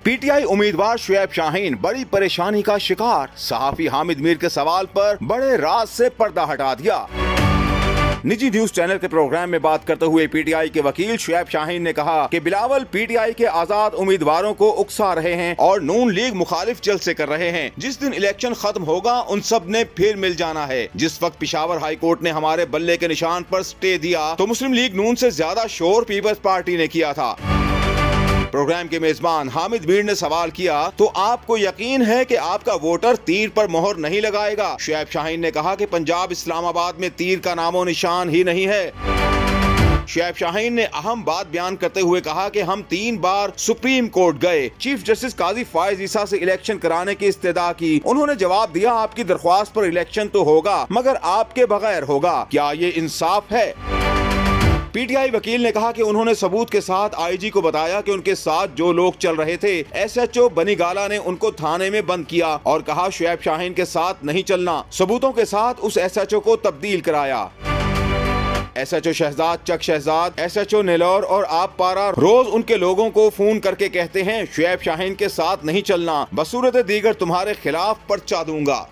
PTI उम्मीदवार शुएब शाहीन बड़ी परेशानी का शिकार। सहाफी हामिद मीर के सवाल पर बड़े राज से पर्दा हटा दिया। निजी न्यूज चैनल के प्रोग्राम में बात करते हुए पीटीआई के वकील शुएब शाहीन ने कहा कि बिलावल पीटीआई के आजाद उम्मीदवारों को उकसा रहे हैं और नून लीग मुखालिफ जलसे कर रहे हैं। जिस दिन इलेक्शन खत्म होगा उन सब ने फिर मिल जाना है। जिस वक्त पिशावर हाई कोर्ट ने हमारे बल्ले के निशान पर स्टे दिया तो मुस्लिम लीग नून से ज्यादा शोर पीपल्स पार्टी ने किया था। प्रोग्राम के मेजबान हामिद मीर ने सवाल किया, तो आपको यकीन है कि आपका वोटर तीर पर मोहर नहीं लगाएगा? शुएब शाहीन ने कहा कि पंजाब इस्लामाबाद में तीर का नामो निशान ही नहीं है। शुएब शाहीन ने अहम बात बयान करते हुए कहा कि हम 3 बार सुप्रीम कोर्ट गए, चीफ जस्टिस काजी फायज ईसा से इलेक्शन कराने की इस्तदा की। उन्होंने जवाब दिया, आपकी दरख्वास्त पर इलेक्शन तो होगा मगर आपके बगैर होगा। क्या ये इंसाफ है? पीटीआई वकील ने कहा कि उन्होंने सबूत के साथ आईजी को बताया कि उनके साथ जो लोग चल रहे थे, एसएचओ बनीगाला ने उनको थाने में बंद किया और कहा शुएब शाहीन के साथ नहीं चलना। सबूतों के साथ उस एसएचओ को तब्दील कराया। एसएचओ शहजाद, चक शहजाद, एसएचओ नेलोर और आप पारा रोज उनके लोगों को फोन करके कहते हैं शुएब शाहीन के साथ नहीं चलना, बसूरत दीगर तुम्हारे खिलाफ पर्चा दूंगा।